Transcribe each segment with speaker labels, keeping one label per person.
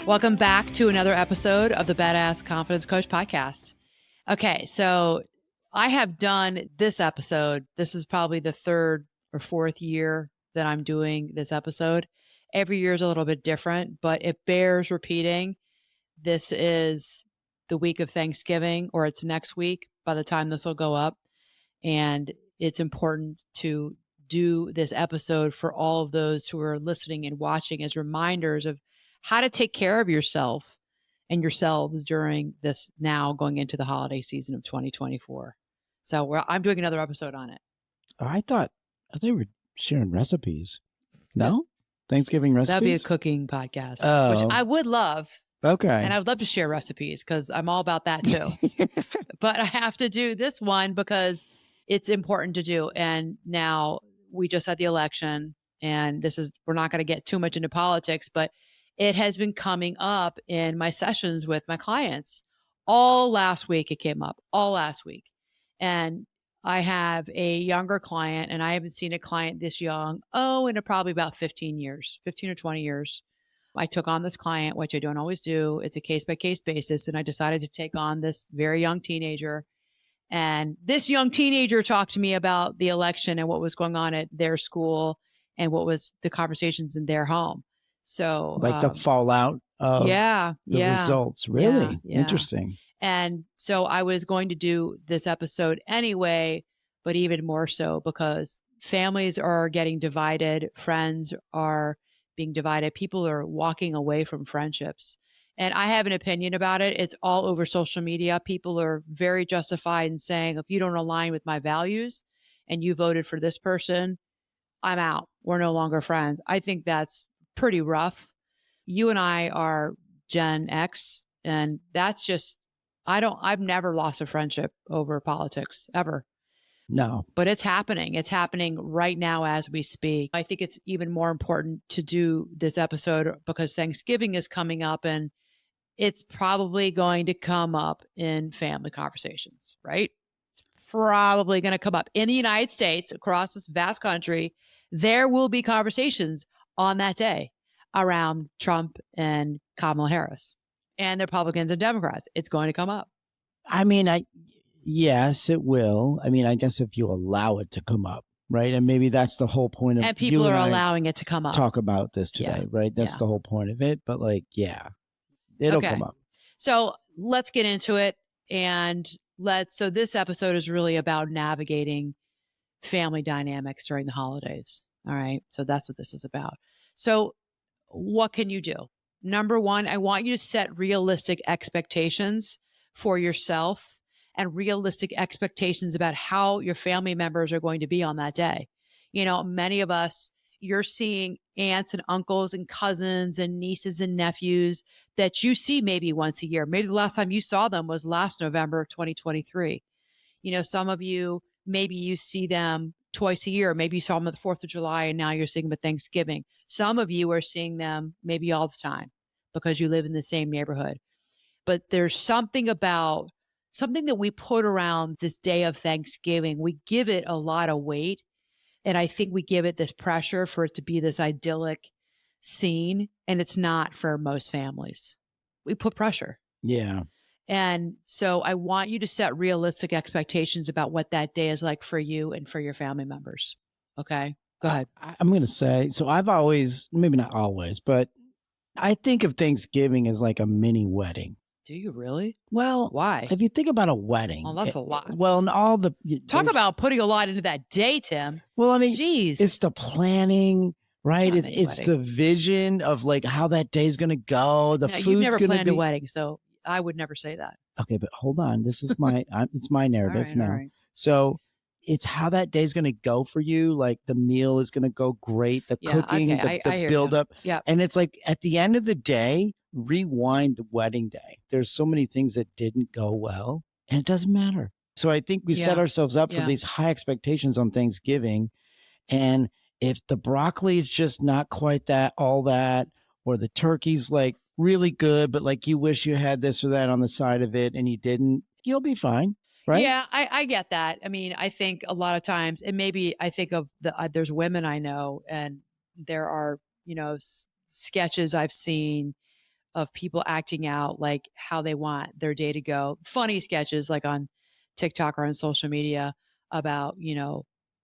Speaker 1: Welcome back to another episode of the Badass Confidence Coach podcast. Okay, so I have done this episode. This is probably the third or fourth year that I'm doing this episode. Every year is a little bit different, but it bears repeating. This is the week of Thanksgiving, or it's next week by the time this will go up. And it's important to do this episode for all of those who are listening and watching as reminders of how to take care of yourself and yourselves during this now going into the holiday season of 2024. So I'm doing another episode on it.
Speaker 2: I thought they were sharing recipes. No? Thanksgiving recipes?
Speaker 1: That'd be a cooking podcast, which I would love.
Speaker 2: Okay.
Speaker 1: And I would love to share recipes because I'm all about that too. But I have to do this one because it's important to do. And now we just had the election, and we're not going to get too much into politics, but it has been coming up in my sessions with my clients. All last week it came up, all last week. And I have a younger client, and I haven't seen a client this young, in probably about 15 or 20 years. I took on this client, which I don't always do. It's a case-by-case basis. And I decided to take on this very young teenager. And this young teenager talked to me about the election and what was going on at their school and what was the conversations in their home. So
Speaker 2: like the fallout of the results. Really?
Speaker 1: Yeah.
Speaker 2: Interesting.
Speaker 1: And so I was going to do this episode anyway, but even more so because families are getting divided, friends are being divided, people are walking away from friendships. And I have an opinion about it. It's all over social media. People are very justified in saying, if you don't align with my values and you voted for this person, I'm out. We're no longer friends. I think that's pretty rough. You and I are Gen X, and that's just, I've never lost a friendship over politics ever.
Speaker 2: No.
Speaker 1: But it's happening. It's happening right now as we speak. I think it's even more important to do this episode because Thanksgiving is coming up, and it's probably going to come up in family conversations, right? It's probably going to come up in the United States, across this vast country. There will be conversations on that day around Trump and Kamala Harris and the Republicans and Democrats. It's going to come up.
Speaker 2: I mean, yes, it will. I mean, I guess if you allow it to come up, right? And maybe that's the whole point of
Speaker 1: and people are allowing it to come up.
Speaker 2: Talk about this today, right? That's the whole point of it. But it'll come up.
Speaker 1: So let's get into it. And so this episode is really about navigating family dynamics during the holidays. All right. So that's what this is about. So what can you do? Number one, I want you to set realistic expectations for yourself and realistic expectations about how your family members are going to be on that day. You know, many of us, you're seeing aunts and uncles and cousins and nieces and nephews that you see maybe once a year. Maybe the last time you saw them was last November of 2023. You know, some of you, maybe you see them twice a year. Maybe you saw them at the 4th of July and now you're seeing them at Thanksgiving. Some of you are seeing them maybe all the time because you live in the same neighborhood. But there's something that we put around this day of Thanksgiving. We give it a lot of weight. And I think we give it this pressure for it to be this idyllic scene. And it's not for most families. We put pressure.
Speaker 2: Yeah.
Speaker 1: And so I want you to set realistic expectations about what that day is like for you and for your family members. Okay, go ahead.
Speaker 2: I'm going to say, so I've always, maybe not always, but I think of Thanksgiving as like a mini wedding.
Speaker 1: Do you really?
Speaker 2: Well,
Speaker 1: why?
Speaker 2: If you think about a wedding.
Speaker 1: Well, that's a lot.
Speaker 2: Well, and all the...
Speaker 1: Talk about putting a lot into that day, Tim.
Speaker 2: Well, I mean,
Speaker 1: jeez,
Speaker 2: it's the planning, right? It's the vision of like how that day's going to go. The food's
Speaker 1: you've never planned a wedding, so I would never say that.
Speaker 2: Okay, but hold on. This is my, it's my narrative now.
Speaker 1: Right.
Speaker 2: So it's how that day's going to go for you. Like the meal is going to go great. The cooking, the build up.
Speaker 1: Yeah.
Speaker 2: And it's like at the end of the day, rewind the wedding day. There's so many things that didn't go well and it doesn't matter. So I think we set ourselves up for these high expectations on Thanksgiving. And if the broccoli is just not quite all that, or the turkey's like really good, but like you wish you had this or that on the side of it and you didn't, you'll be fine. Right?
Speaker 1: Yeah, I get that. I mean, I think a lot of times, and maybe I think of there's women I know, and there are, sketches I've seen of people acting out like how they want their day to go. Funny sketches like on TikTok or on social media about,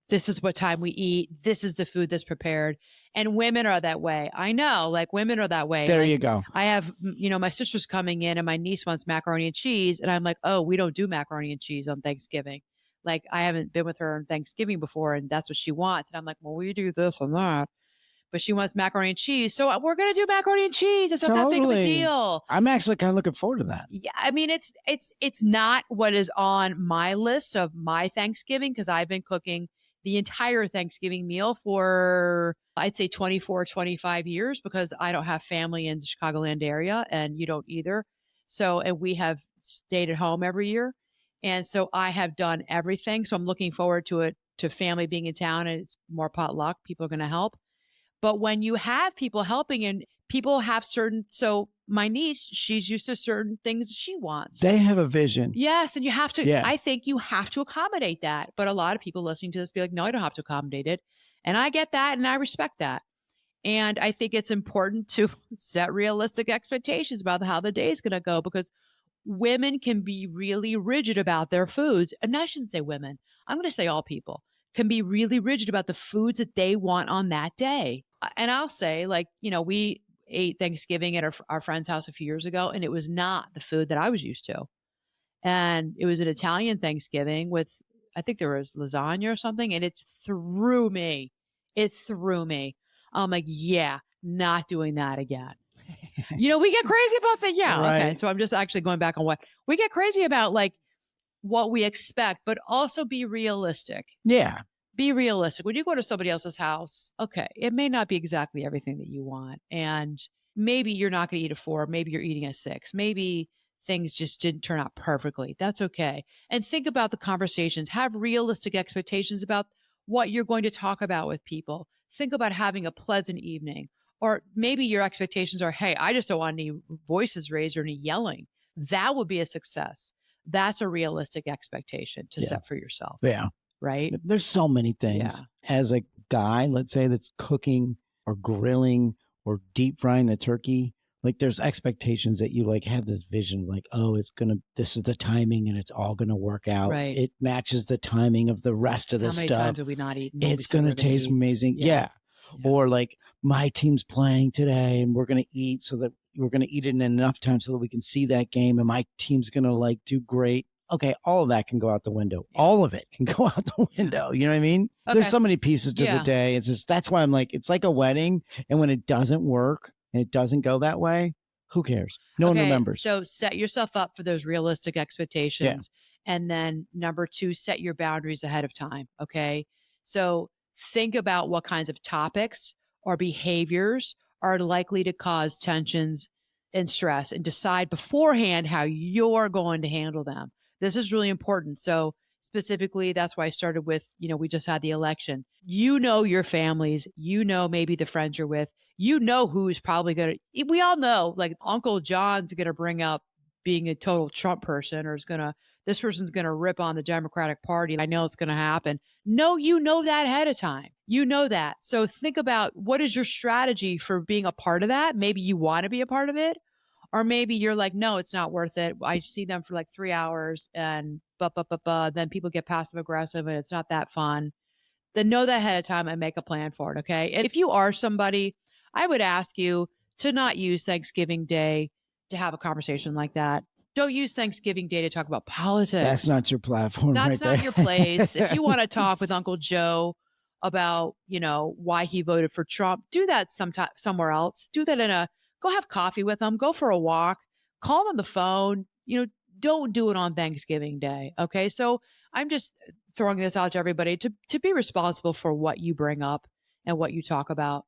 Speaker 1: this is what time we eat. This is the food that's prepared. And women are that way. I know, like women are that way.
Speaker 2: There
Speaker 1: like,
Speaker 2: you go.
Speaker 1: I have, my sister's coming in and my niece wants macaroni and cheese. And I'm like, oh, we don't do macaroni and cheese on Thanksgiving. Like I haven't been with her on Thanksgiving before and that's what she wants. And I'm like, well, we do this and that. But she wants macaroni and cheese. So we're going to do macaroni and cheese. It's not that big of a deal.
Speaker 2: I'm actually kind of looking forward to that.
Speaker 1: Yeah, I mean, it's not what is on my list of my Thanksgiving because I've been cooking the entire Thanksgiving meal for, I'd say 24, 25 years because I don't have family in the Chicagoland area and you don't either. So, and we have stayed at home every year. And so I have done everything. So I'm looking forward to it, to family being in town and it's more potluck. People are going to help. But when you have people helping and people have so my niece, she's used to certain things she wants.
Speaker 2: They have a vision.
Speaker 1: Yes. And you have to, I think you have to accommodate that. But a lot of people listening to this be like, no, I don't have to accommodate it. And I get that and I respect that. And I think it's important to set realistic expectations about how the day is going to go because women can be really rigid about their foods. And I shouldn't say women, I'm going to say all people can be really rigid about the foods that they want on that day. And I'll say, like, we ate Thanksgiving at our friend's house a few years ago, and it was not the food that I was used to. And it was an Italian Thanksgiving with, I think there was lasagna or something, and it threw me. It threw me. I'm like, yeah, not doing that again. We get crazy about that. Yeah. Right. Okay. So I'm just actually going back on what we get crazy about, like what we expect, but also be realistic.
Speaker 2: Yeah.
Speaker 1: Be realistic. When you go to somebody else's house, okay, it may not be exactly everything that you want. And maybe you're not going to eat a 4. Maybe you're eating a 6. Maybe things just didn't turn out perfectly. That's okay. And think about the conversations. Have realistic expectations about what you're going to talk about with people. Think about having a pleasant evening. Or maybe your expectations are, hey, I just don't want any voices raised or any yelling. That would be a success. That's a realistic expectation to set for yourself.
Speaker 2: Yeah.
Speaker 1: Right?
Speaker 2: There's so many things. Yeah. As a guy, let's say, that's cooking or grilling or deep frying the turkey, like there's expectations that you like have this vision like, oh, this is the timing and it's all gonna work out.
Speaker 1: Right.
Speaker 2: It matches the timing of the rest of the stuff.
Speaker 1: How many times have we not eaten?
Speaker 2: It's gonna taste amazing. Yeah. Or like my team's playing today and we're gonna eat so that we're gonna eat it in enough time so that we can see that game and my team's gonna like do great. Okay, all of that can go out the window. All of it can go out the window. You know what I mean? Okay. There's so many pieces to the day. It's just, that's why I'm like, it's like a wedding. And when it doesn't work and it doesn't go that way, who cares? No one remembers.
Speaker 1: So set yourself up for those realistic expectations. Yeah. And then number 2, set your boundaries ahead of time. Okay. So think about what kinds of topics or behaviors are likely to cause tensions and stress and decide beforehand how you're going to handle them. This is really important. So specifically, that's why I started with, we just had the election. Your families, maybe the friends you're with, who's probably going to, we all know, like Uncle John's going to bring up being a total Trump person or this person's going to rip on the Democratic Party. I know it's going to happen. No, that ahead of time. That. So think about what is your strategy for being a part of that? Maybe you want to be a part of it. Or maybe you're like, no, it's not worth it. I see them for like 3 hours and then people get passive aggressive and it's not that fun. Then know that ahead of time and make a plan for it. Okay. And if you are somebody, I would ask you to not use Thanksgiving Day to have a conversation like that. Don't use Thanksgiving Day to talk about politics.
Speaker 2: That's not your platform.
Speaker 1: That's
Speaker 2: right
Speaker 1: not
Speaker 2: there.
Speaker 1: your place. If you want to talk with Uncle Joe about, why he voted for Trump, do that somewhere else. Do that go have coffee with them, go for a walk, call them on the phone, don't do it on Thanksgiving Day. Okay. So I'm just throwing this out to everybody to be responsible for what you bring up and what you talk about.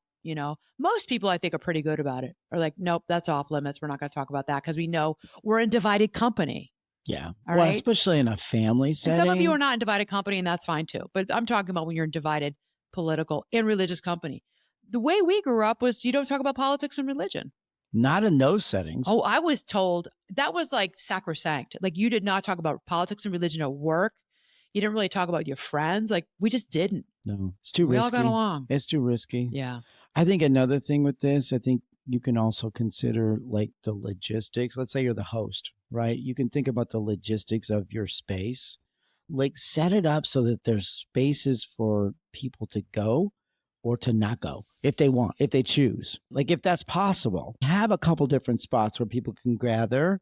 Speaker 1: Most people I think are pretty good about it. Are like, nope, that's off limits. We're not going to talk about that because we know we're in divided company.
Speaker 2: Yeah. All right. Especially in a family setting.
Speaker 1: And some of you are not in divided company and that's fine too. But I'm talking about when you're in divided political and religious company. The way we grew up was you don't talk about politics and religion.
Speaker 2: Not in those settings.
Speaker 1: Oh, I was told that was like sacrosanct. Like you did not talk about politics and religion at work. You didn't really talk about your friends. Like we just didn't.
Speaker 2: No, it's too risky.
Speaker 1: We all got along.
Speaker 2: It's too risky.
Speaker 1: Yeah.
Speaker 2: I think another thing with this, I think you can also consider like the logistics. Let's say you're the host, right? You can think about the logistics of your space. Like set it up so that there's spaces for people to go or to not go if they want, if they choose. Like if that's possible, have a couple different spots where people can gather.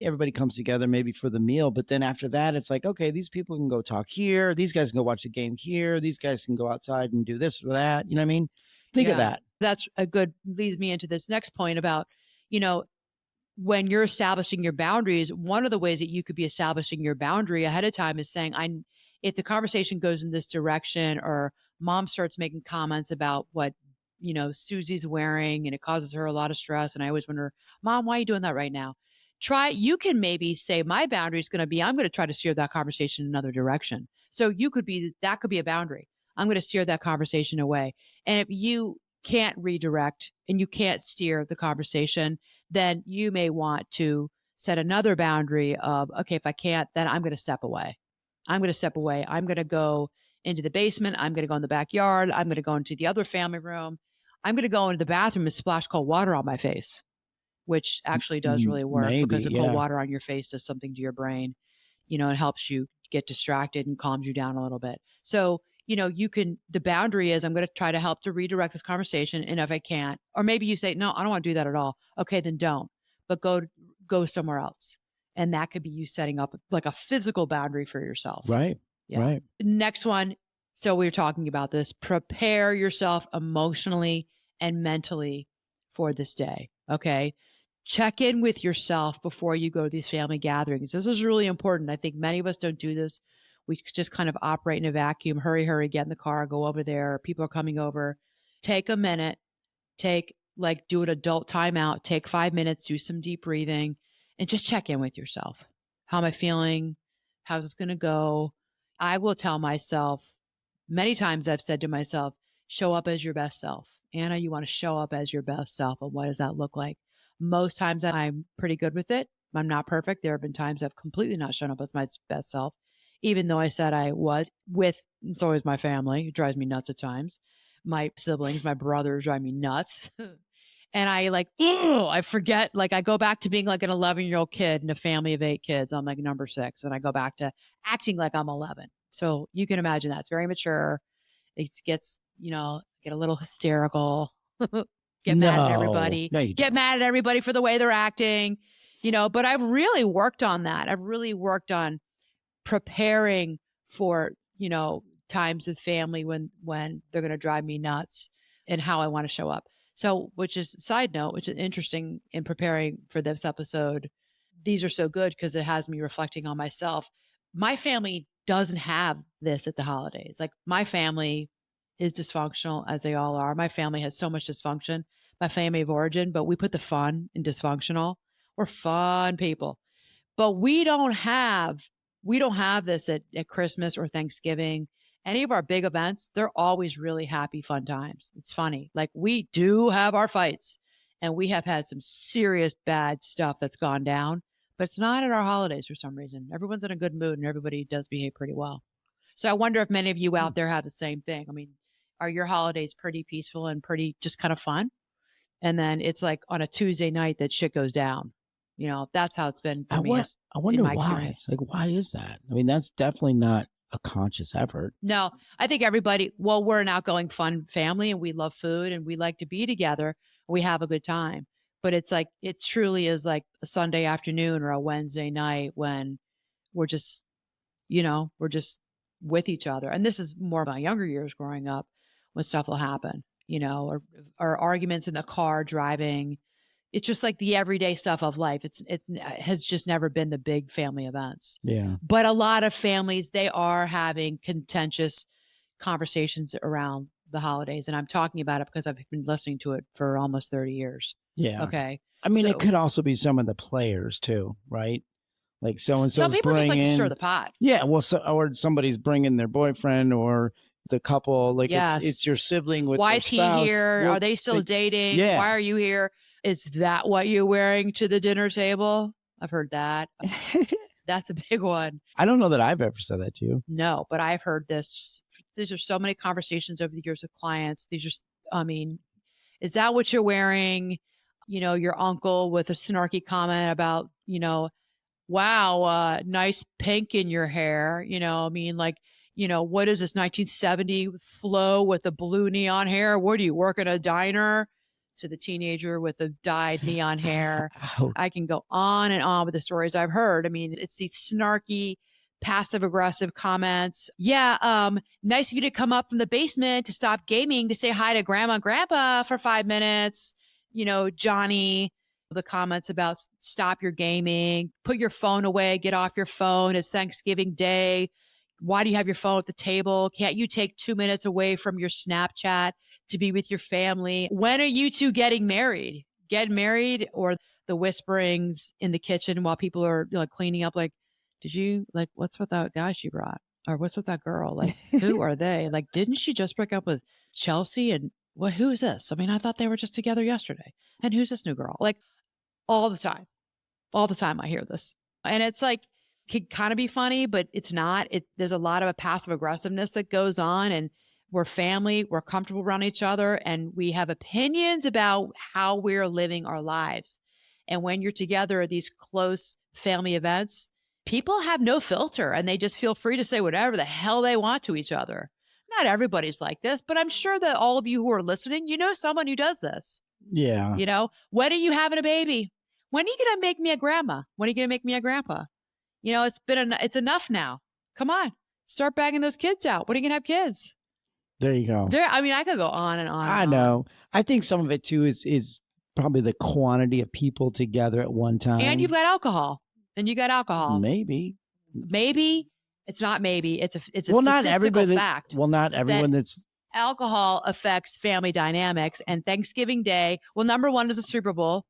Speaker 2: Everybody comes together maybe for the meal, but then after that, it's like, okay, these people can go talk here. These guys can go watch the game here. These guys can go outside and do this or that. You know what I mean? Think of that.
Speaker 1: That's a good leads me into this next point about, when you're establishing your boundaries, one of the ways that you could be establishing your boundary ahead of time is saying, if the conversation goes in this direction, or mom starts making comments about what, Susie's wearing and it causes her a lot of stress. And I always wonder, Mom, why are you doing that right now? You can maybe say, my boundary is going to be, I'm going to try to steer that conversation in another direction. So that could be a boundary. I'm going to steer that conversation away. And if you can't redirect and you can't steer the conversation, then you may want to set another boundary of, okay, if I can't, then I'm going to step away. I'm going to step away. I'm going to go into the basement. I'm going to go in the backyard. I'm going to go into the other family room. I'm going to go into the bathroom and splash cold water on my face, which actually does really work because the cold water on your face does something to your brain. It helps you get distracted and calms you down a little bit. So, the boundary is, I'm going to try to help to redirect this conversation. And if I can't, or maybe you say, no, I don't want to do that at all. Okay, then don't, but go somewhere else. And that could be you setting up like a physical boundary for yourself.
Speaker 2: Right. Yeah. Right.
Speaker 1: Next one. So we were talking about this, prepare yourself emotionally and mentally for this day. Okay. Check in with yourself before you go to these family gatherings. This is really important. I think many of us don't do this. We just kind of operate in a vacuum. Hurry, get in the car, go over there. People are coming over. Take a minute, do an adult timeout, take 5 minutes, do some deep breathing, and just check in with yourself. How am I feeling? How's this going to go? I will tell myself, many times I've said to myself, show up as your best self. Anna, you want to show up as your best self. And what does that look like? Most times I'm pretty good with it. I'm not perfect. There have been times I've completely not shown up as my best self, even though I said I was it's always my family. It drives me nuts at times. My siblings, my brothers drive me nuts. And I forget, I go back to being like an 11-year-old kid in a family of 8 kids. I'm like number 6. And I go back to acting like I'm 11. So you can imagine that's very mature. It gets, get a little hysterical, get mad at everybody, get mad at everybody for the way they're acting, but I've really worked on that. I've really worked on preparing for, times with family when they're going to drive me nuts and how I want to show up. So, which is side note, which is interesting in preparing for this episode. These are so good because it has me reflecting on myself. My family doesn't have this at the holidays. Like my family is dysfunctional as they all are. My family has so much dysfunction, my family of origin, but we put the fun in dysfunctional. We're fun people, but we don't have this at Christmas or Thanksgiving. Any of our big events, they're always really happy, fun times. It's funny. Like we do have our fights and we have had some serious bad stuff that's gone down, but it's not at our holidays for some reason. Everyone's in a good mood and everybody does behave pretty well. So I wonder if many of you out there have the same thing. I mean, are your holidays pretty peaceful and pretty just kind of fun? And then it's like on a Tuesday night that shit goes down. That's how it's been for me.
Speaker 2: I wonder why. Experience. Like, why is that? I mean, that's definitely not a conscious effort.
Speaker 1: No, I think we're an outgoing, fun family and we love food and we like to be together. We have a good time. But it's like, it truly is like a Sunday afternoon or a Wednesday night when we're just, we're just with each other. And this is more my younger years growing up when stuff will happen, or arguments in the car driving. It's just like the everyday stuff of life. It has just never been the big family events.
Speaker 2: Yeah.
Speaker 1: But a lot of families, they are having contentious conversations around the holidays. And I'm talking about it because I've been listening to it for almost 30 years.
Speaker 2: Yeah.
Speaker 1: Okay.
Speaker 2: I mean, it could also be some of the players too, right? Like so-and-so's
Speaker 1: some people just like to stir the pot.
Speaker 2: Yeah. Well, or somebody's bringing their boyfriend or the couple. Like it's your sibling with
Speaker 1: Why
Speaker 2: their
Speaker 1: is he
Speaker 2: spouse.
Speaker 1: here? Are they still dating?
Speaker 2: Yeah.
Speaker 1: Why are you here? Is that what you're wearing to the dinner table? I've heard that. That's a big one.
Speaker 2: I don't know that I've ever said that to you.
Speaker 1: No, but I've heard this. These are so many conversations over the years with clients. Is that what you're wearing? your uncle with a snarky comment about, wow, nice pink in your hair. I mean, like, what is this 1970 flow with the blue neon hair? What do you work at a diner? To the teenager with the dyed neon hair. I can go on and on with the stories I've heard. I mean, it's these snarky, passive aggressive comments. Yeah, nice of you to come up from the basement to stop gaming to say hi to grandma and grandpa for 5 minutes. Johnny, the comments about stop your gaming, put your phone away, get off your phone. It's Thanksgiving Day. Why do you have your phone at the table? Can't you take 2 minutes away from your Snapchat to be with your family? When are you two getting married? Get married, or the whisperings in the kitchen while people are cleaning up, like, did you, like, what's with that guy she brought? Or what's with that girl? Like, who are they? Like, didn't she just break up with Chelsea? And who is this? I mean, I thought they were just together yesterday. And who's this new girl? Like, all the time. All the time I hear this. And it's like, could kind of be funny, but it's not. There's a lot of a passive aggressiveness that goes on, and we're family, we're comfortable around each other, and we have opinions about how we're living our lives. And when you're together at these close family events, people have no filter and they just feel free to say whatever the hell they want to each other. Not everybody's like this, but I'm sure that all of you who are listening, someone who does this.
Speaker 2: Yeah.
Speaker 1: When are you having a baby? When are you going to make me a grandma? When are you going to make me a grandpa? It's enough now. Come on, start bagging those kids out. When are you going to have kids?
Speaker 2: There you go.
Speaker 1: I could go on and on.
Speaker 2: I know. I think some of it too is probably the quantity of people together at one time.
Speaker 1: And you've got alcohol.
Speaker 2: Maybe.
Speaker 1: It's not maybe. It's a statistical fact.
Speaker 2: Well, not everyone that's
Speaker 1: alcohol affects family dynamics. And Thanksgiving Day, well, number one is the Super Bowl.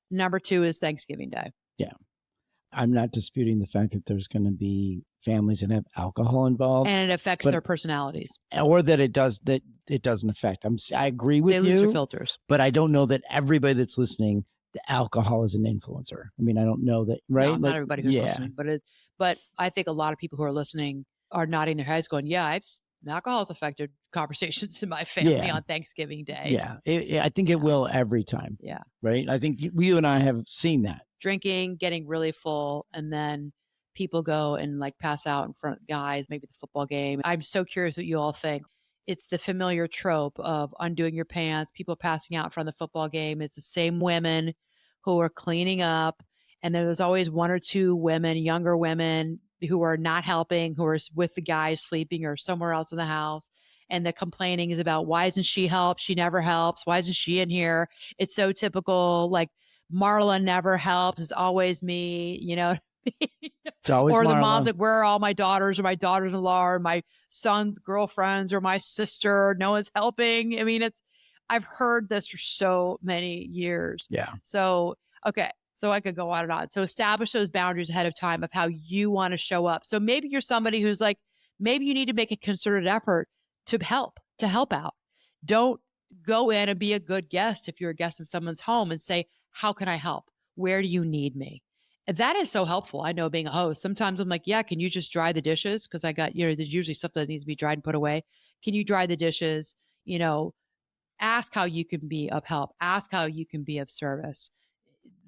Speaker 1: Number two is Thanksgiving Day.
Speaker 2: Yeah. I'm not disputing the fact that there's going to be families that have alcohol involved,
Speaker 1: and it affects their personalities,
Speaker 2: or that it doesn't affect. I agree with you.
Speaker 1: They lose their filters,
Speaker 2: but I don't know that everybody that's listening, the alcohol is an influencer. I mean, I don't know that, right?
Speaker 1: No, not everybody who's listening, but I think a lot of people who are listening are nodding their heads, going, "Yeah, alcohol has affected conversations in my family on Thanksgiving Day."
Speaker 2: Yeah, I think it will every time.
Speaker 1: Yeah,
Speaker 2: right. I think you and I have seen that.
Speaker 1: Drinking, getting really full, and then people go and like pass out in front of guys, maybe the football game. I'm so curious what you all think. It's the familiar trope of undoing your pants, people passing out in front of the football game. It's the same women who are cleaning up. And there's always one or two women, younger women, who are not helping, who are with the guys sleeping or somewhere else in the house. And the complaining is about, why isn't she help? She never helps. Why isn't she in here? It's so typical. Like, Marla never helps. It's always me,
Speaker 2: It's always
Speaker 1: or
Speaker 2: Marla.
Speaker 1: The mom's like, where are all my daughters or my daughters-in-law or my son's girlfriends or my sister? No one's helping. I mean, I've heard this for so many years.
Speaker 2: Yeah.
Speaker 1: So, okay. So I could go on and on. So establish those boundaries ahead of time of how you want to show up. So maybe you're somebody who's like, maybe you need to make a concerted effort to help out. Don't go in and be a good guest if you're a guest in someone's home and say, how can I help? Where do you need me? That is so helpful. I know, being a host, sometimes I'm like, yeah, can you just dry the dishes? Because I got, there's usually stuff that needs to be dried and put away. Can you dry the dishes? Ask how you can be of help. Ask how you can be of service.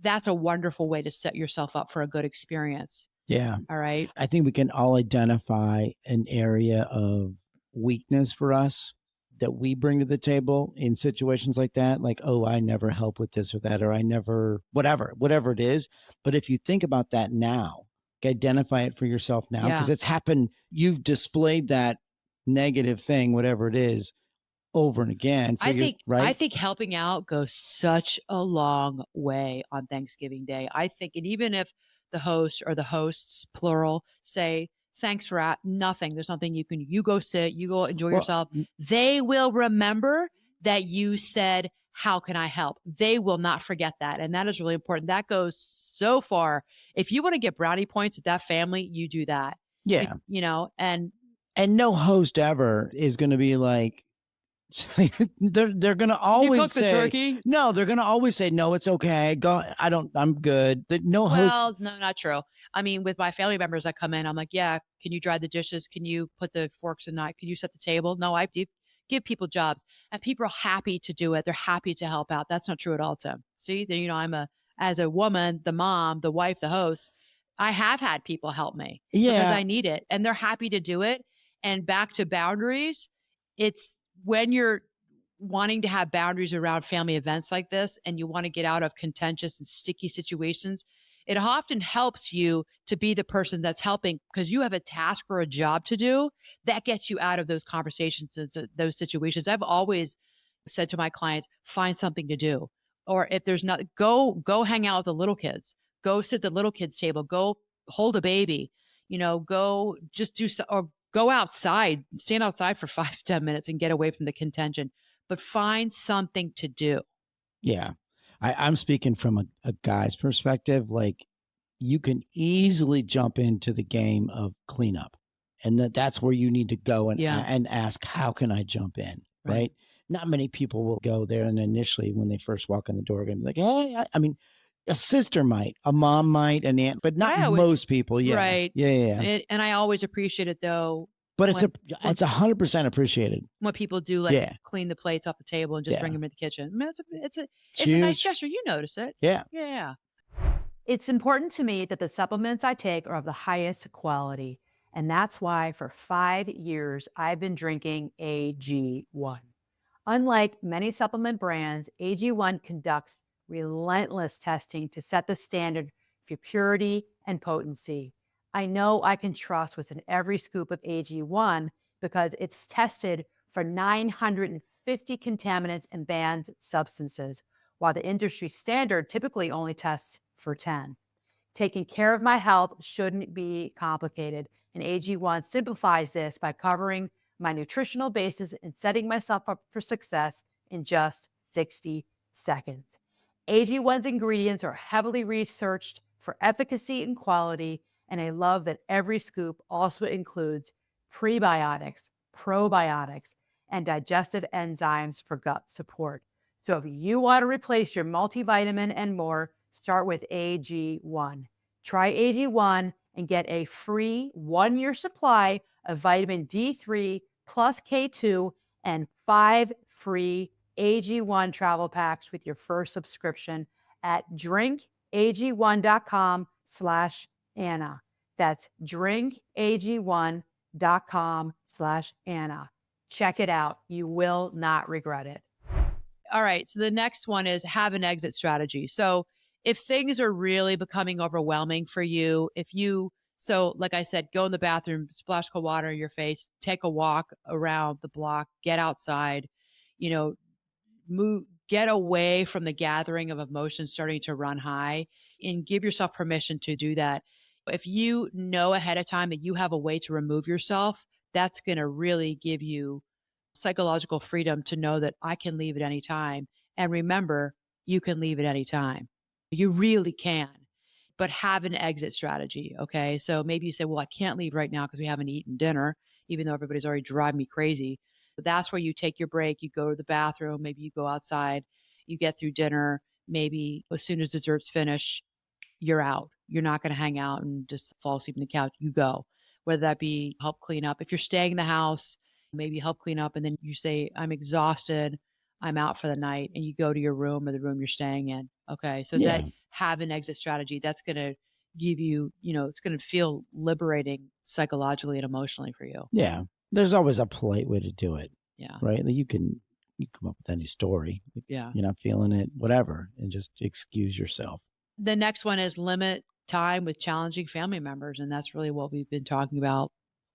Speaker 1: That's a wonderful way to set yourself up for a good experience.
Speaker 2: Yeah.
Speaker 1: All right.
Speaker 2: I think we can all identify an area of weakness for us that we bring to the table in situations like that. Like, oh, I never help with this or that, or I never, whatever it is. But if you think about that now, identify it for yourself now, because it's happened. You've displayed that negative thing, whatever it is, over and again. I
Speaker 1: think helping out goes such a long way on Thanksgiving Day. I think, and even if the host or the hosts, plural, say, thanks for nothing. There's nothing you go sit, you go enjoy yourself. They will remember that you said, how can I help? They will not forget that. And that is really important. That goes so far. If you want to get brownie points with that family, you do that.
Speaker 2: Yeah.
Speaker 1: And
Speaker 2: no host ever is going to be like, they're going to always say,
Speaker 1: the turkey?
Speaker 2: No, they're going to always say, no, it's okay. I'm good. No host.
Speaker 1: Well, no, not true. I mean, with my family members that come in, I'm like, yeah, can you dry the dishes? Can you put the forks and knife? Can you set the table? No, give people jobs, and people are happy to do it. They're happy to help out. That's not true at all, Tim. See, as a woman, the mom, the wife, the host, I have had people help me because
Speaker 2: Yeah.
Speaker 1: I need it and they're happy to do it. And back to boundaries, it's when you're wanting to have boundaries around family events like this and you want to get out of contentious and sticky situations, it often helps you to be the person that's helping because you have a task or a job to do that gets you out of those conversations and those situations. I've always said to my clients, find something to do. Or if there's not, go hang out with the little kids, go sit at the little kids table, go hold a baby, go just do so, or go outside, stand outside for 5 to 10 minutes and get away from the contention, but find something to do.
Speaker 2: Yeah. I'm speaking from a guy's perspective. Like, you can easily jump into the game of cleanup, and that's where you need to go and ask, how can I jump in? Right. Not many people will go there. And initially, when they first walk in the door, going to be like, hey, I mean, a sister might, a mom might, an aunt, but not most people. Yeah.
Speaker 1: Right.
Speaker 2: Yeah.
Speaker 1: And I always appreciate it though.
Speaker 2: But it's 100% appreciated
Speaker 1: when people do clean the plates off the table and just bring them in the kitchen. I mean, it's a nice gesture. You notice it.
Speaker 2: Yeah.
Speaker 1: Yeah. It's important to me that the supplements I take are of the highest quality. And that's why for 5 years, I've been drinking AG1. Unlike many supplement brands, AG1 conducts relentless testing to set the standard for purity and potency. I know I can trust what's in every scoop of AG1 because it's tested for 950 contaminants and banned substances, while the industry standard typically only tests for 10. Taking care of my health shouldn't be complicated, and AG1 simplifies this by covering my nutritional basis and setting myself up for success in just 60 seconds. AG1's ingredients are heavily researched for efficacy and quality, and I love that every scoop also includes prebiotics, probiotics, and digestive enzymes for gut support. So if you want to replace your multivitamin and more, start with AG1. Try AG1 and get a free 1-year supply of vitamin D3 plus K2 and 5 free AG1 travel packs with your first subscription at drinkag1.com/Anna. That's drinkag1.com/Anna. Check it out. You will not regret it. All right. So the next one is have an exit strategy. So if things are really becoming overwhelming for you, like I said, go in the bathroom, splash cold water in your face, take a walk around the block, get outside, get away from the gathering of emotions starting to run high, and give yourself permission to do that. If you know ahead of time that you have a way to remove yourself, that's going to really give you psychological freedom to know that I can leave at any time. And remember, you can leave at any time. You really can, but have an exit strategy. Okay. So maybe you say, well, I can't leave right now because we haven't eaten dinner, even though everybody's already driving me crazy. But that's where you take your break. You go to the bathroom. Maybe you go outside, you get through dinner. Maybe as soon as dessert's finished, you're out. You're not going to hang out and just fall asleep on the couch. You go, whether that be help clean up. If you're staying in the house, maybe help clean up. And then you say, I'm exhausted. I'm out for the night. And you go to your room or the room you're staying in. Okay. So that have an exit strategy, that's going to give you, it's going to feel liberating psychologically and emotionally for you.
Speaker 2: Yeah. There's always a polite way to do it.
Speaker 1: Yeah.
Speaker 2: Right. Like you come up with any story.
Speaker 1: Yeah.
Speaker 2: You're not feeling it, whatever, and just excuse yourself.
Speaker 1: The next one is limit time with challenging family members. And that's really what we've been talking about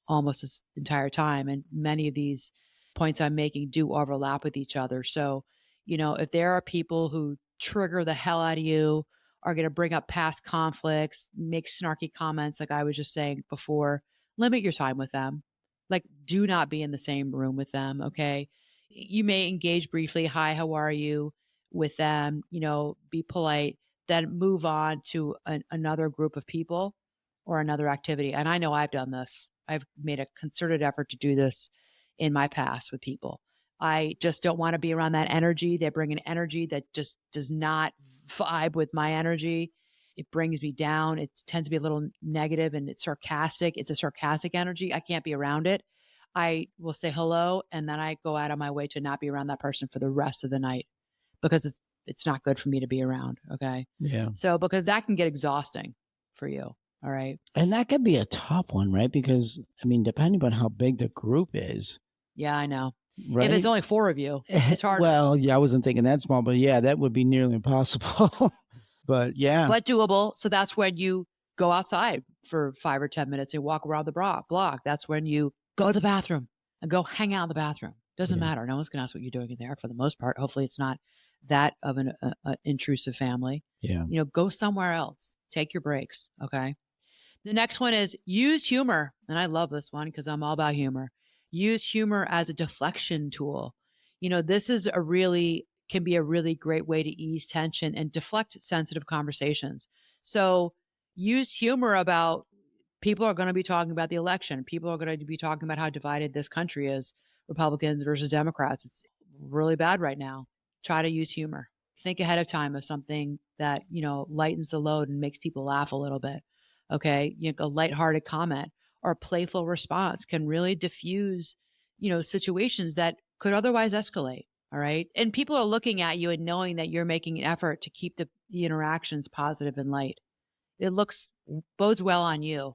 Speaker 1: almost this entire time. And many of these points I'm making do overlap with each other. So, if there are people who trigger the hell out of you, are going to bring up past conflicts, make snarky comments, like I was just saying before, limit your time with them. Like, do not be in the same room with them. Okay. You may engage briefly. Hi, how are you with them? Be polite, then move on to another group of people or another activity. And I know I've done this. I've made a concerted effort to do this in my past with people. I just don't want to be around that energy. They bring an energy that just does not vibe with my energy. It brings me down. It tends to be a little negative and it's sarcastic. It's a sarcastic energy. I can't be around it. I will say hello, and then I go out of my way to not be around that person for the rest of the night because it's not good for me to be around, okay?
Speaker 2: Yeah.
Speaker 1: So because that can get exhausting for you, all right?
Speaker 2: And that could be a tough one, right? Because I mean, depending on how big the group is,
Speaker 1: Yeah, I know. If it's
Speaker 2: right?
Speaker 1: only 4 of you, it's harder,
Speaker 2: Well, yeah, I wasn't thinking that small, but yeah, that would be nearly impossible. But yeah,
Speaker 1: but doable. So that's when you go outside for 5 or 10 minutes and walk around the block. That's when you go to the bathroom and go hang out in the bathroom. Doesn't
Speaker 2: yeah,
Speaker 1: matter. No one's gonna ask what you're doing in there for the most part. Hopefully, it's not that of an intrusive family.
Speaker 2: yeah,
Speaker 1: Go somewhere else. Take your breaks, okay? The next one is use humor, and I love this one because I'm all about humor. Use humor as a deflection tool. This is a really can be a really great way to ease tension and deflect sensitive conversations. So use humor about people are going to be talking about the election. People are going to be talking about how divided this country is, Republicans versus Democrats. It's really bad right now. Try to use humor. Think ahead of time of something that, lightens the load and makes people laugh a little bit. Okay. A lighthearted comment or a playful response can really diffuse, situations that could otherwise escalate. All right. And people are looking at you and knowing that you're making an effort to keep the interactions positive and light. It bodes well on you.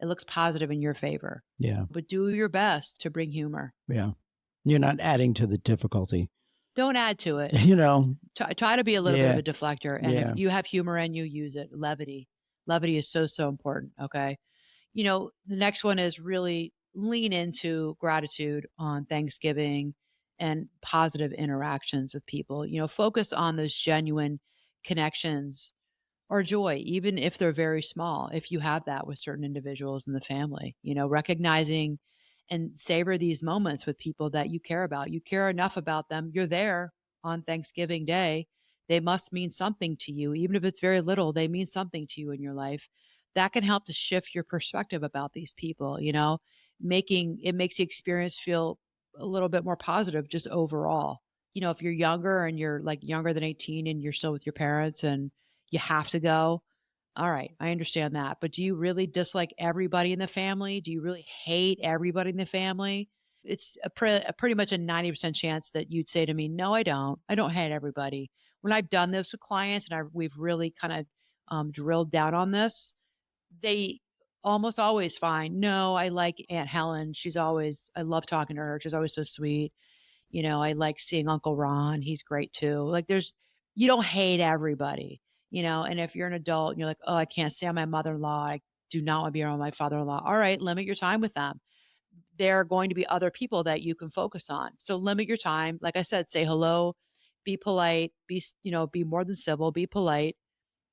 Speaker 1: It looks positive in your favor.
Speaker 2: yeah,
Speaker 1: But do your best to bring humor.
Speaker 2: yeah. You're not adding to the difficulty,
Speaker 1: Don't add to it.
Speaker 2: you know?
Speaker 1: Try to be a little bit of
Speaker 2: Yeah,
Speaker 1: a deflector. And if
Speaker 2: yeah,
Speaker 1: you have humor in you, use it. Levity. Levity is so, so important. Okay. The next one is really lean into gratitude on Thanksgiving and positive interactions with people. Focus on those genuine connections or joy, even if they're very small, if you have that with certain individuals in the family, recognizing and savor these moments with people that you care about. You care enough about them. You're there on Thanksgiving Day. They must mean something to you. Even if it's very little, they mean something to you in your life. That can help to shift your perspective about these people, making it makes the experience feel a little bit more positive just overall. If you're younger and you're like younger than 18 and you're still with your parents and you have to go. All right, I understand that. But do you really dislike everybody in the family? Do you really hate everybody in the family? It's a pretty much a 90% chance that you'd say to me, "No, I don't. I don't hate everybody." When I've done this with clients and we've really kind of drilled down on this, they almost always find, "No, I like Aunt Helen. I love talking to her. She's always so sweet. I like seeing Uncle Ron. He's great too." Like you don't hate everybody, and if you're an adult and you're like, "Oh, I can't stand my mother-in-law. I do not want to be around my father-in-law." All right, limit your time with them. There are going to be other people that you can focus on. So limit your time. Like I said, say hello, be polite, be more than civil, be polite.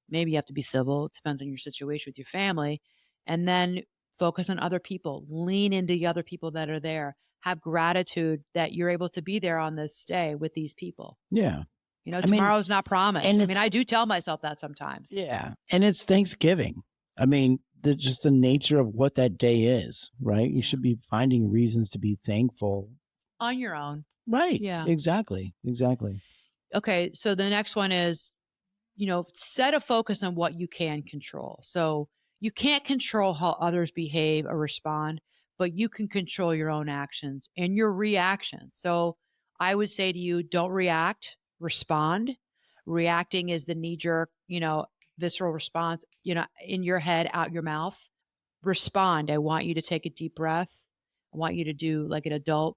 Speaker 1: Maybe you have to be civil. It depends on your situation with your family. And then focus on other people. Lean into the other people that are there. Have gratitude that you're able to be there on this day with these people.
Speaker 2: yeah. I mean,
Speaker 1: Tomorrow's not promised.
Speaker 2: and
Speaker 1: I mean,
Speaker 2: it's
Speaker 1: I do tell myself that sometimes.
Speaker 2: yeah, and it's Thanksgiving. I mean, just the nature of what that day is, right? You
Speaker 1: Yeah.
Speaker 2: should be finding reasons to be thankful.
Speaker 1: On your own.
Speaker 2: Right.
Speaker 1: Yeah.
Speaker 2: Exactly. Exactly.
Speaker 1: Okay. So the next one is, set a focus on what you can control. So you can't control how others behave or respond, but you can control your own actions and your reactions. So I would say to you, don't react, respond. Reacting is the knee jerk, visceral response, in your head, out your mouth. Respond. I want you to take a deep breath. I want you to do like an adult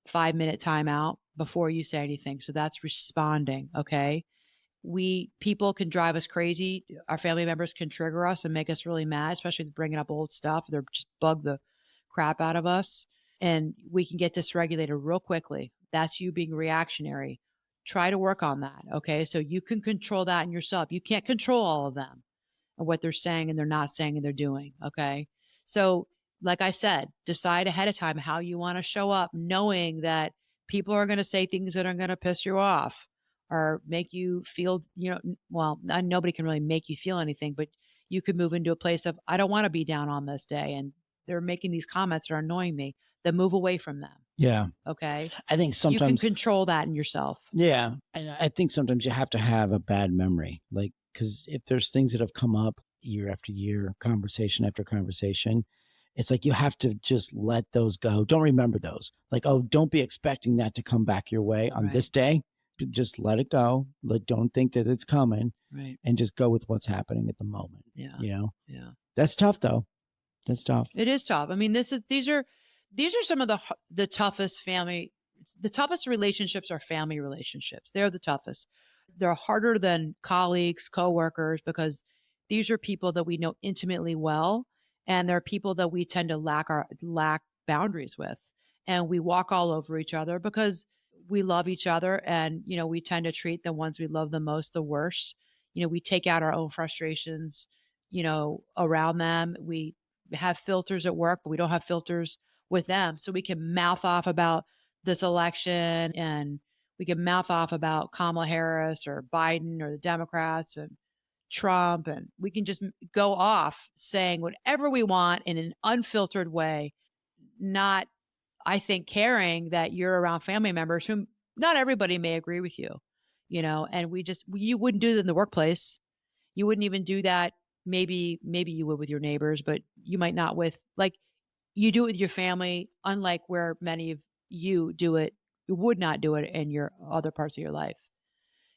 Speaker 1: 5-minute timeout before you say anything. So that's responding. Okay. People can drive us crazy. Our family members can trigger us and make us really mad, especially bringing up old stuff. They're just bug the crap out of us. And we can get dysregulated real quickly. That's you being reactionary. Try to work on that. Okay. So you can control that in yourself. You can't control all of them and what they're saying and they're not saying and they're doing. Okay. So, like I said, decide ahead of time how you want to show up, knowing that people are going to say things that are going to piss you off or make you feel, nobody can really make you feel anything, but you could move into a place of, I don't want to be down on this day. And they're making these comments that are annoying me, then move away from them.
Speaker 2: Yeah.
Speaker 1: Okay.
Speaker 2: I think
Speaker 1: You can
Speaker 2: sometimes,
Speaker 1: control that in yourself.
Speaker 2: yeah. And I think sometimes you have to have a bad memory. Like, because if there's things that have come up year after year, conversation after conversation, It's like you have to just let those go. Don't remember those. Like, oh, don't be expecting that to come back your way on this day. Just let it go. Like, don't think that it's coming.
Speaker 1: Right.
Speaker 2: And just go with what's happening at the moment.
Speaker 1: Yeah.
Speaker 2: You know?
Speaker 1: Yeah.
Speaker 2: That's tough though. That's tough.
Speaker 1: It is tough. I mean, these are some of the toughest the toughest relationships are family relationships. They're the toughest. They're harder than colleagues, coworkers, because these are people that we know intimately well, and they're people that we tend to lack boundaries with, and we walk all over each other because we love each other, and we tend to treat the ones we love the most the worst. We take out our own frustrations, around them. We have filters at work, but we don't have filters with them. So we can mouth off about this election, and we can mouth off about Kamala Harris or Biden or the Democrats and Trump. And we can just go off saying whatever we want in an unfiltered way, not, I think, caring that you're around family members whom not everybody may agree with you, and you wouldn't do that in the workplace. You wouldn't even do that. Maybe you would with your neighbors, but you might not with, like, you do it with your family, unlike where many of you do it. You would not do it in your other parts of your life,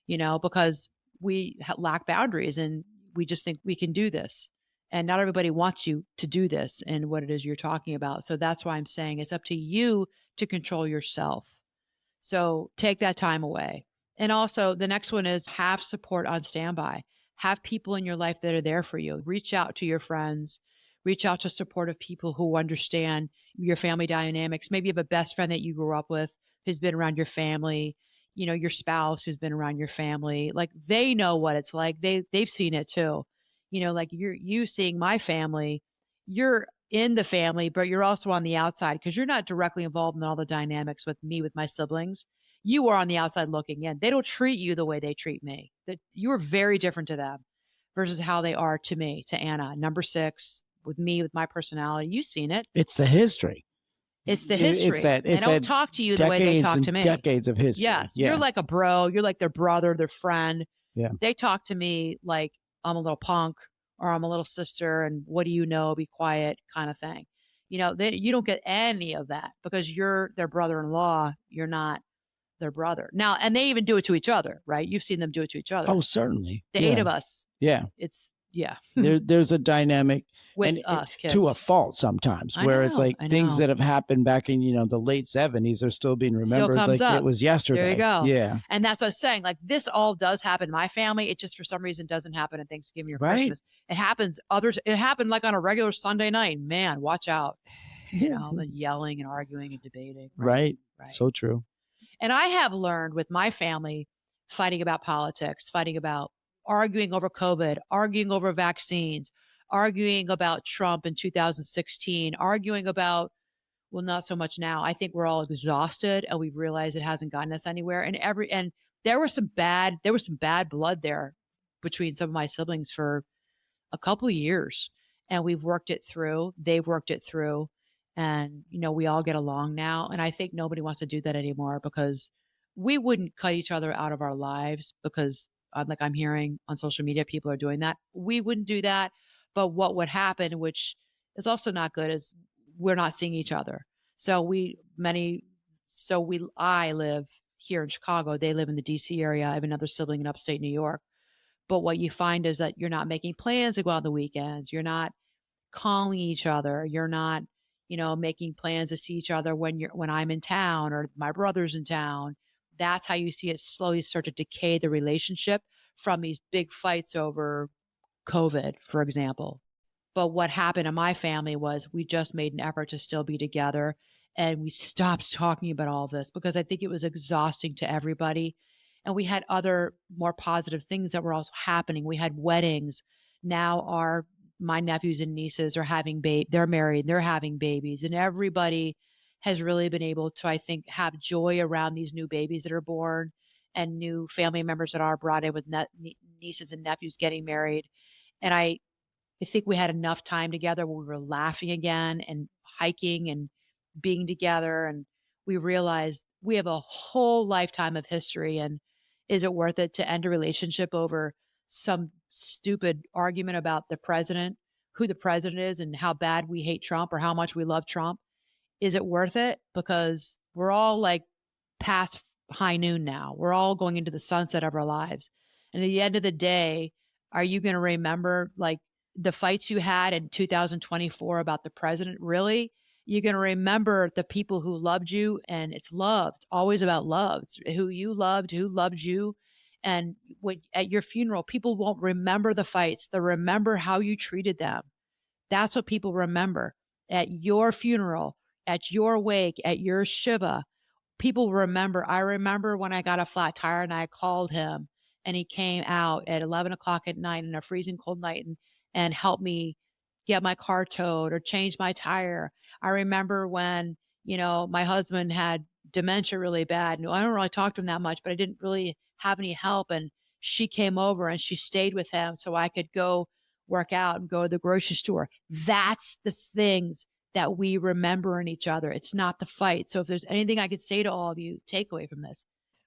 Speaker 1: because we lack boundaries, and we just think we can do this. And not everybody wants you to do this and what it is you're talking about. So that's why I'm saying it's up to you to control yourself. So take that time away. And also, the next one is have support on standby. Have people in your life that are there for you. Reach out to your friends, reach out to supportive people who understand your family dynamics. Maybe you have a best friend that you grew up with who's been around your family, your spouse who's been around your family. Like, they know what it's like. They've seen it too. Like, you seeing my family, you're in the family, but you're also on the outside because you're not directly involved in all the dynamics with me, with my siblings. You are on the outside looking in. They don't treat you the way they treat me. That you're very different to them versus how they are to me, to Anna, number 6, with me, with my personality. You've seen it.
Speaker 2: It's the history.
Speaker 1: It's the history. They don't talk to you the way they talk to me.
Speaker 2: Decades of history.
Speaker 1: Yes. Yeah. You're like a bro. You're like their brother, their friend.
Speaker 2: Yeah.
Speaker 1: They talk to me like I'm a little punk or I'm a little sister, and what do you know? Be quiet, kind of thing. You don't get any of that because you're their brother-in-law. You're not their brother. Now, and they even do it to each other, right? You've seen them do it to each other.
Speaker 2: Oh, certainly.
Speaker 1: The 8 of us.
Speaker 2: Yeah.
Speaker 1: Yeah.
Speaker 2: There's a dynamic
Speaker 1: with us kids.
Speaker 2: To a fault sometimes, where it's like things that have happened back in, the late 70s are still being remembered like it was yesterday.
Speaker 1: There you go.
Speaker 2: Yeah.
Speaker 1: And that's what I was saying. Like, this all does happen in my family. It just for some reason doesn't happen at Thanksgiving or Christmas. It happens it happened like on a regular Sunday night. Man, watch out. The yelling and arguing and debating.
Speaker 2: Right. So true.
Speaker 1: And I have learned with my family, fighting about politics, fighting about arguing over COVID, arguing over vaccines, arguing about Trump in 2016, arguing about, well, not so much now. I think we're all exhausted and we've realized it hasn't gotten us anywhere. And there was some bad blood there between some of my siblings for a couple of years. And we've worked it through. They've worked it through. And, we all get along now. And I think nobody wants to do that anymore because we wouldn't cut each other out of our lives because, like I'm hearing on social media, people are doing that. We wouldn't do that. But what would happen, which is also not good, is we're not seeing each other. I live here in Chicago. They live in the DC area. I have another sibling in upstate New York. But what you find is that you're not making plans to go on the weekends. You're not calling each other. You're not, making plans to see each other when I'm in town or my brother's in town. That's how you see it slowly start to decay the relationship from these big fights over COVID, for example. But what happened in my family was we just made an effort to still be together, and we stopped talking about all of this because I think it was exhausting to everybody. And we had other more positive things that were also happening. We had weddings. Now my nephews and nieces are having they're married, they're having babies, and everybody has really been able to, I think, have joy around these new babies that are born and new family members that are brought in with nieces and nephews getting married. And I think we had enough time together where we were laughing again and hiking and being together. And we realized we have a whole lifetime of history. And is it worth it to end a relationship over some stupid argument about the president who the president is and how bad we hate Trump or how much we love Trump, is it worth it? Because we're all like past high noon now. We're all going into the sunset of our lives. And at the end of the day, are you going to remember like the fights you had in 2024 about the president? Really? You're going to remember the people who loved you, and it's love. It's always about love. It's who you loved, who loved you. And when, at your funeral, people won't remember the fights. They'll remember how you treated them. That's what people remember. At your funeral, at your wake, at your Shiva, people remember. I remember when I got a flat tire and I called him, and he came out at 11 o'clock at night in a freezing cold night and helped me get my car towed or change my tire. I remember when, my husband had dementia really bad. And I don't really talk to him that much, but I didn't really have any help. And she came over and she stayed with him so I could go work out and go to the grocery store. That's the things that we remember in each other. It's not the fight. So if there's anything I could say to all of you, take away from this,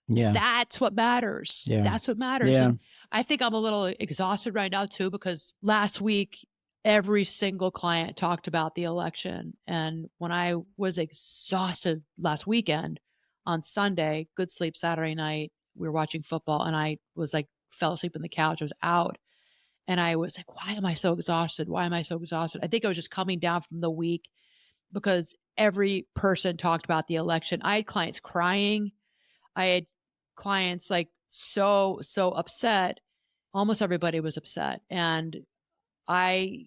Speaker 1: that's what matters.
Speaker 2: Yeah.
Speaker 1: That's what matters.
Speaker 2: Yeah.
Speaker 1: And I think I'm a little exhausted right now too, because last week, every single client talked about the election. And when I was exhausted last weekend on Sunday, good sleep Saturday night, we were watching football and I was like, fell asleep on the couch. I was out. And I was like, why am I so exhausted? Why am I so exhausted? I think I was just coming down from the week because every person talked about the election. I had clients crying. I had clients like so upset. Almost everybody was upset. And I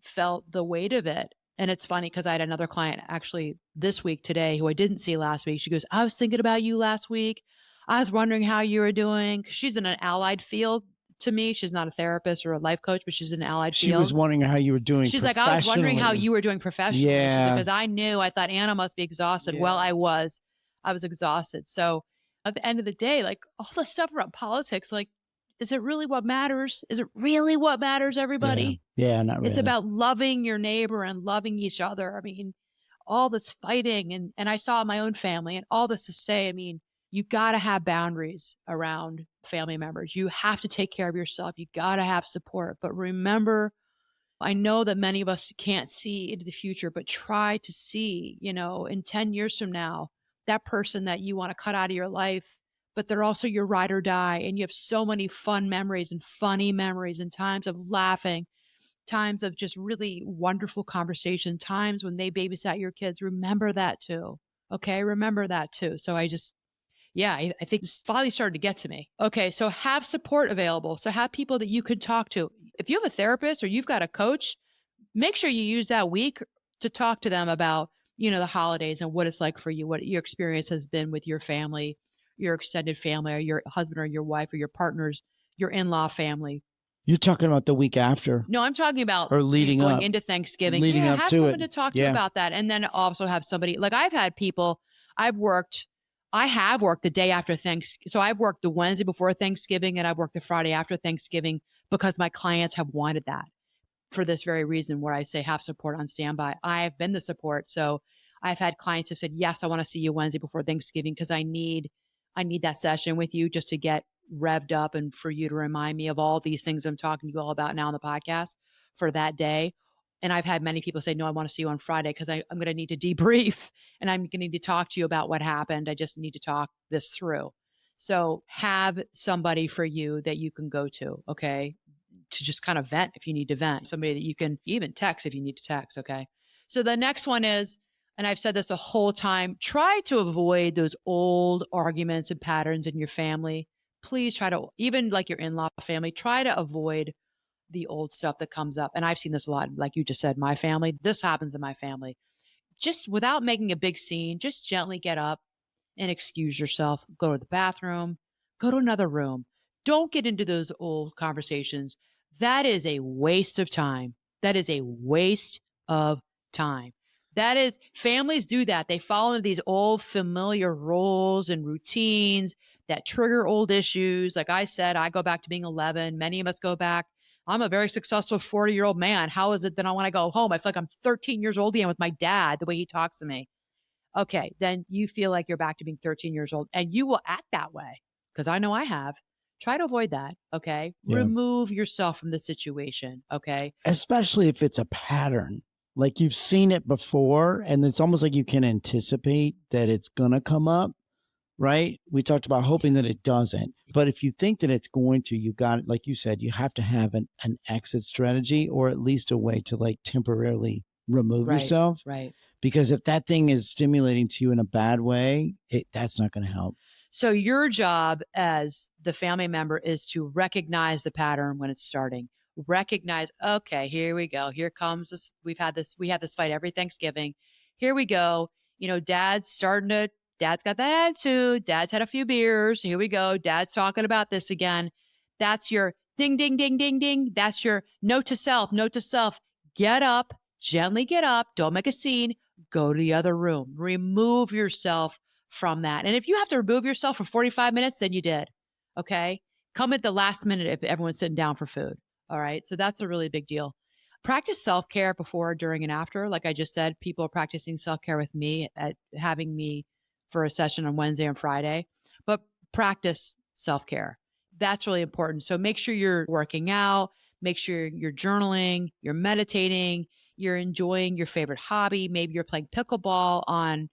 Speaker 1: felt the weight of it. And it's funny because I had another client actually this week today who I didn't see last week. She goes, I was thinking about you last week. I was wondering how you were doing. She's in an allied field to me. She's not a therapist or a life coach, but she's in an allied field.
Speaker 2: She was wondering how you were doing.
Speaker 1: She's like, I was wondering how you were doing professionally.
Speaker 2: Yeah.
Speaker 1: She's like, because I knew, I thought Anna must be exhausted. Yeah. Well, I was exhausted. So at the end of the day, like all the stuff around politics, like, is it really what matters? Is it really what matters, everybody?
Speaker 2: Yeah, not really.
Speaker 1: It's about loving your neighbor and loving each other. I mean, all this fighting and I saw my own family and all this to say, I mean, you got to have boundaries around family members. You have to take care of yourself. You got to have support. But remember, I know that many of us can't see into the future, but try to see, in 10 years from now, that person that you want to cut out of your life, but they're also your ride or die. And you have so many fun memories and funny memories and times of laughing, times of just really wonderful conversation, times when they babysat your kids. Remember that too. Okay. Remember that too. So I think it's finally started to get to me. Okay. So have support available. So have people that you could talk to. If you have a therapist or you've got a coach, make sure you use that week to talk to them about, the holidays and what it's like for you, what your experience has been with your family, your extended family, or your husband or your wife or your partners, your in-law family.
Speaker 2: You're talking about the week after.
Speaker 1: No, I'm talking about
Speaker 2: or leading
Speaker 1: going
Speaker 2: up
Speaker 1: into Thanksgiving.
Speaker 2: Leading up
Speaker 1: have
Speaker 2: to
Speaker 1: someone
Speaker 2: it.
Speaker 1: to talk to about that. And then also have somebody, like I've had people, I have worked the day after Thanksgiving. So I've worked the Wednesday before Thanksgiving and I've worked the Friday after Thanksgiving because my clients have wanted that for this very reason where I say have support on standby. I've been the support. So I've had clients who said, yes, I want to see you Wednesday before Thanksgiving because I need that session with you just to get revved up and for you to remind me of all these things I'm talking to you all about now on the podcast for that day. And I've had many people say, no, I want to see you on Friday because I'm going to need to debrief and I'm going to need to talk to you about what happened. I just need to talk this through. So have somebody for you that you can go to, okay, to just kind of vent if you need to vent. Somebody that you can even text if you need to text, okay? So the next one is, and I've said this the whole time, try to avoid those old arguments and patterns in your family. Please try to, even like your in-law family, try to avoid the old stuff that comes up. And I've seen this a lot. Like you just said, my family, this happens in my family. Just without making a big scene, just gently get up and excuse yourself. Go to the bathroom, go to another room. Don't get into those old conversations. That is a waste of time. That is a waste of time. That is, families do that. They fall into these old familiar roles and routines that trigger old issues. Like I said, I go back to being 11. Many of us go back. I'm a very successful 40-year-old man. How is it that I want to go home? I feel like I'm 13 years old again with my dad, the way he talks to me. Okay, then you feel like you're back to being 13 years old and you will act that way because I know I have. Try to avoid that. Okay.
Speaker 2: Yeah.
Speaker 1: Remove yourself from the situation. Okay.
Speaker 2: Especially if it's a pattern. Like you've seen it before, and it's almost like you can anticipate that it's going to come up, right? We talked about hoping that it doesn't. But if you think that it's going to, you got it. Like you said, you have to have an exit strategy, or at least a way to like temporarily remove yourself.
Speaker 1: Right.
Speaker 2: Because if that thing is stimulating to you in a bad way, that's not going to help.
Speaker 1: So your job as the family member is to recognize the pattern when it's starting. Recognize, okay, here we go. Here comes this. We have this fight every Thanksgiving. Here we go. Dad's got that attitude. Dad's had a few beers. Here we go. Dad's talking about this again. That's your ding, ding, ding, ding, ding. That's your note to self. Get up, gently get up. Don't make a scene. Go to the other room. Remove yourself from that. And if you have to remove yourself for 45 minutes, then you did. Okay. Come at the last minute if everyone's sitting down for food. All right. So that's a really big deal. Practice self-care before, during, and after. Like I just said, people are practicing self-care with me at having me for a session on Wednesday and Friday, but practice self-care. That's really important. So make sure you're working out, make sure you're journaling, you're meditating, you're enjoying your favorite hobby. Maybe you're playing pickleball on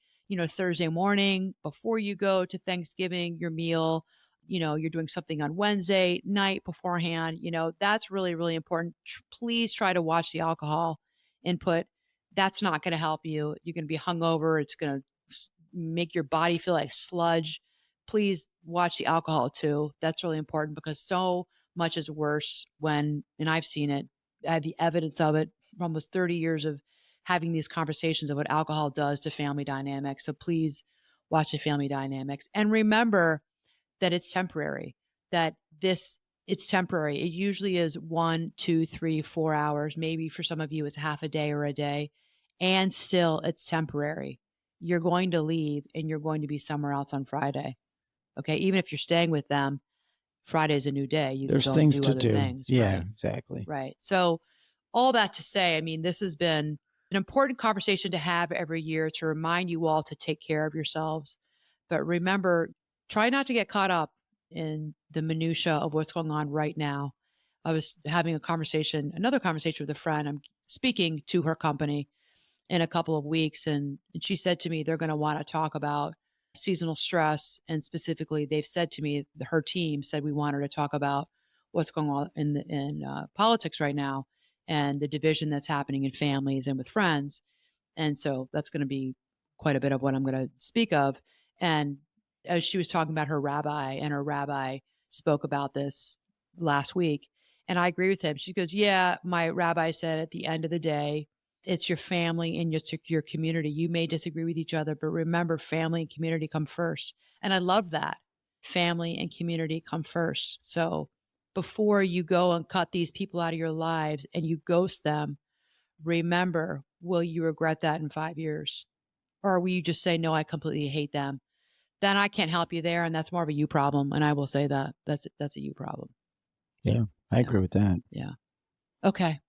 Speaker 1: Thursday morning before you go to Thanksgiving, your meal. You're doing something on Wednesday night beforehand. That's really, really important. Please try to watch the alcohol input. That's not going to help you. You're going to be hungover. It's going to make your body feel like sludge. Please watch the alcohol too. That's really important because so much is worse and I've seen it. I have the evidence of it from almost 30 years of having these conversations of what alcohol does to family dynamics. So please watch the family dynamics and remember that it's temporary, it's temporary. It usually is 1, 2, 3, 4 hours. Maybe for some of you, it's half a day or a day. And still it's temporary. You're going to leave and you're going to be somewhere else on Friday. Okay. Even if you're staying with them, Friday's a new day. You
Speaker 2: There's
Speaker 1: can go
Speaker 2: things
Speaker 1: and do
Speaker 2: to
Speaker 1: other
Speaker 2: do.
Speaker 1: things.
Speaker 2: Yeah,
Speaker 1: right?
Speaker 2: exactly.
Speaker 1: Right. So all that to say, this has been an important conversation to have every year to remind you all to take care of yourselves. But remember, try not to get caught up in the minutia of what's going on right now. I was having another conversation with a friend. I'm speaking to her company in a couple of weeks. And she said to me, they're going to want to talk about seasonal stress. And specifically, they've said to me, her team said, we want her to talk about what's going on in politics right now and the division that's happening in families and with friends. And so that's going to be quite a bit of what I'm going to speak of. And as she was talking about her rabbi, and her rabbi spoke about this last week, and I agree with him. She goes, yeah, my rabbi said at the end of the day, it's your family and your community. You may disagree with each other, but remember, family and community come first. And I love that. Family and community come first. So before you go and cut these people out of your lives and you ghost them, remember, will you regret that in 5 years? Or will you just say, no, I completely hate them? Then I can't help you there. And that's more of a you problem. And I will say that that's a you problem.
Speaker 2: Yeah, I agree with that.
Speaker 1: Yeah. Okay.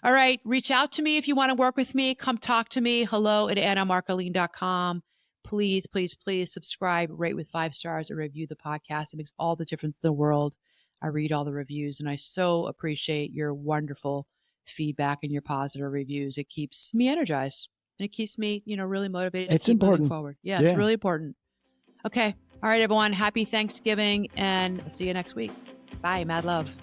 Speaker 1: All right. Reach out to me if you want to work with me. Come talk to me. hello@annamarcolin.com. Please, please, please subscribe, rate with 5 stars, or review the podcast. It makes all the difference in the world. I read all the reviews and I so appreciate your wonderful feedback and your positive reviews. It keeps me energized and it keeps me, really motivated
Speaker 2: It's
Speaker 1: to keep
Speaker 2: important.
Speaker 1: moving forward. Yeah, it's really important. Okay. All right, everyone. Happy Thanksgiving and see you next week. Bye. Mad love.